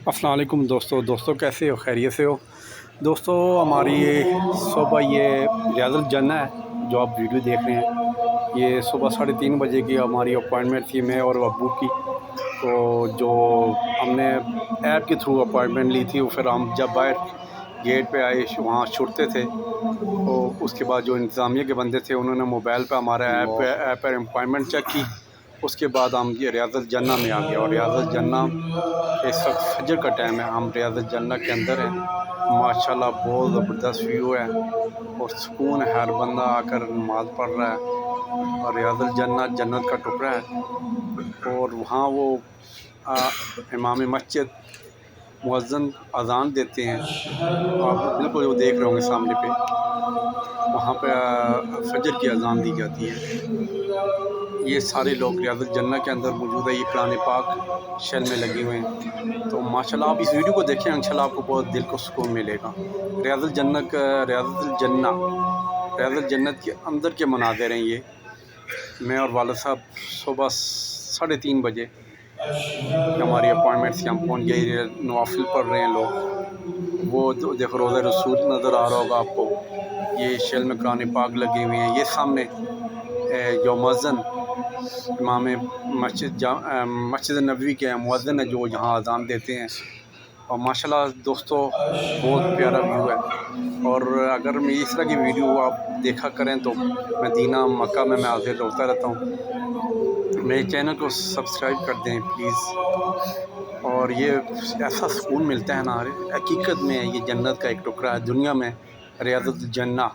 السلام علیکم دوستوں کیسے ہو؟ خیریت سے ہو دوستوں؟ ہماری یہ صبح یہ ریاض الجنہ ہے جو آپ ویڈیو دیکھ رہے ہیں، یہ صبح 3:30 بجے کی ہماری اپوائنٹمنٹ تھی، میں اور ابو کی۔ تو جو ہم نے ایپ کے تھرو اپوائنٹمنٹ لی تھی، وہ پھر ہم جب باہر گیٹ پہ آئے وہاں چھٹتے تھے، تو اس کے بعد جو انتظامیہ کے بندے تھے انہوں نے موبائل پہ ہمارا ایپ پر اپوائنٹمنٹ چیک کی۔ اس کے بعد ہم یہ ریاض الجنہ میں آ گیا، اور ریاض الجنہ اس وقت فجر کا ٹائم ہے، ہم ریاض الجنہ کے اندر ہیں۔ ماشاءاللہ بہت زبردست ویو ہے اور سکون ہے، ہر بندہ آ کر نماز پڑھ رہا ہے، اور ریاض الجنہ جنت کا ٹکڑا ہے۔ اور وہاں وہ امام مسجد مؤذن اذان دیتے ہیں، آپ بالکل وہ دیکھ رہے ہوں گے سامنے پہ، وہاں پہ فجر کی اذان دی جاتی ہے۔ یہ سارے لوگ ریاض الجنہ کے اندر موجود ہے، یہ قرآن پاک شیل میں لگے ہوئے ہیں۔ تو ماشاءاللہ آپ اس ویڈیو کو دیکھیں، انشاءاللہ آپ کو بہت دل کو سکون ملے گا۔ ریاض الجنت کے اندر کے مناظر ہیں یہ۔ میں اور والد صاحب صبح 3:30 بجے ہماری اپوائنٹمنٹ تھی، ہم پہنچ گئے۔ نوافل پڑھ رہے ہیں لوگ، وہ دیکھو روضہ رسول نظر آ رہا ہوگا آپ کو، یہ شیل میں قرآن پاک لگے ہوئے ہیں۔ یہ سامنے جو مؤذن امام مسجد نبوی کے مؤذن ہے جو یہاں اذان دیتے ہیں۔ اور ماشاءاللہ دوستو بہت پیارا ویو ہے، اور اگر میں اس طرح کی ویڈیو آپ دیکھا کریں تو مدینہ مکہ میں حاضر ہوتا رہتا ہوں۔ میرے چینل کو سبسکرائب کر دیں پلیز، اور یہ ایسا سکون ملتا ہے نا، حقیقت میں یہ جنت کا ایک ٹکڑا ہے، دنیا میں ریاض الجنہ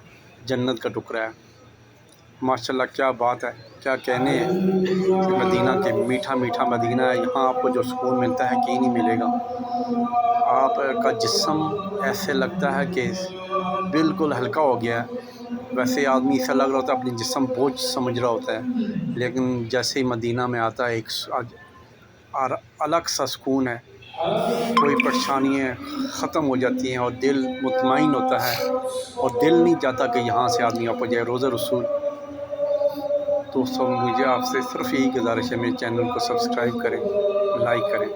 جنت کا ٹکڑا ہے۔ ماشاءاللہ کیا بات ہے، کیا کہنے ہیں کہ مدینہ کے میٹھا میٹھا مدینہ ہے، یہاں آپ کو جو سکون ملتا ہے کہیں نہیں ملے گا۔ آپ کا جسم ایسے لگتا ہے کہ بالکل ہلکا ہو گیا ہے، ویسے آدمی ایسا لگ رہا ہوتا ہے اپنی جسم بوجھ سمجھ رہا ہوتا ہے، لیکن جیسے ہی مدینہ میں آتا ہے ایک الگ سا سکون ہے، کوئی پریشانیاں ختم ہو جاتی ہیں اور دل مطمئن ہوتا ہے، اور دل نہیں چاہتا کہ یہاں سے آدمی آپ جائے۔ روضہ رسول دوستوں مجھے آپ سے صرف یہی گزارش ہے، میرے چینل کو سبسکرائب کریں، لائک کریں،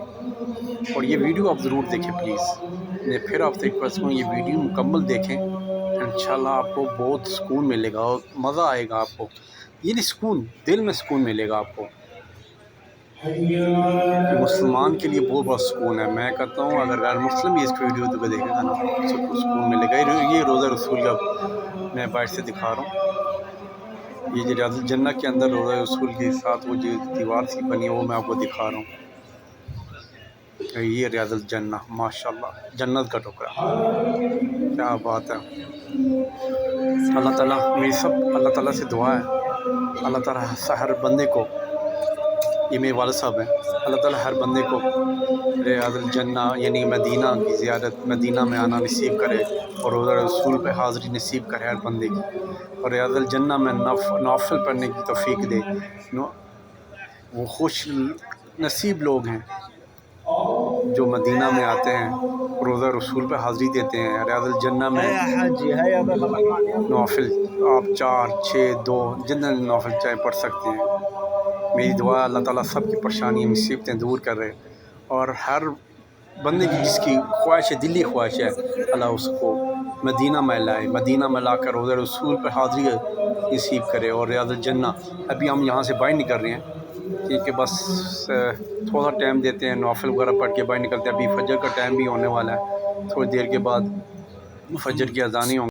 اور یہ ویڈیو آپ ضرور دیکھیں پلیز۔ میں پھر آپ سے ریکویسٹ کروں، یہ ویڈیو مکمل دیکھیں، انشاءاللہ آپ کو بہت سکون ملے گا اور مزہ آئے گا آپ کو، یہ نہیں سکون، دل میں سکون ملے گا آپ کو۔ مسلمان کے لیے بہت بڑا سکون ہے، میں کہتا ہوں اگر غیر مسلم بھی اس ویڈیو کو دیکھے گا نا اس کو سکون ملے گا۔ یہ روضہ رسول کا میں باہر سے دکھا رہا ہوں، یہ جو ریاض الجنہ کے اندر روضہ رسول کے ساتھ وہ جو دیوار سی بنی ہے وہ میں آپ کو دکھا رہا ہوں۔ یہ ریاض الجنہ ماشاءاللہ جنت کا ٹکڑا، کیا بات ہے۔ اللہ تعالیٰ میری اللہ تعالیٰ سے دعا ہے، اللہ تعالیٰ ہر بندے کو، یہ میرے والد صاحب ہیں، اللہ تعالیٰ ہر بندے کو ریاض الجنہ یعنی مدینہ کی زیارت، مدینہ میں آنا نصیب کرے، اور روضہ رسول پہ حاضری نصیب کرے ہر بندے کی، اور ریاض الجنہ میں نوافل پڑھنے کی توفیق دے۔ وہ خوش نصیب لوگ ہیں جو مدینہ میں آتے ہیں، روضہ رسول پہ حاضری دیتے ہیں، ریاض الجنہ میں نوافل آپ 4 6 2 جتنے نوافل چاہے پڑھ سکتے ہیں۔ میری دعا اللہ تعالیٰ سب کی پریشانیاں مصیبتیں دور کر رہے، اور ہر بندے کی جس کی خواہش ہے، دلی خواہش ہے، اللہ اس کو مدینہ میں لائے، مدینہ میں لا کر روضہ رسول پہ حاضری نصیب کرے، اور ریاض الجنہ۔ ابھی ہم یہاں سے باہر نکل رہے ہیں کیونکہ بس تھوڑا ٹائم دیتے ہیں، نوافل وغیرہ پڑھ کے باہر نکلتے ہیں۔ ابھی فجر کا ٹائم بھی ہونے والا ہے، تھوڑی دیر کے بعد فجر کی اذانیں ہوں گی۔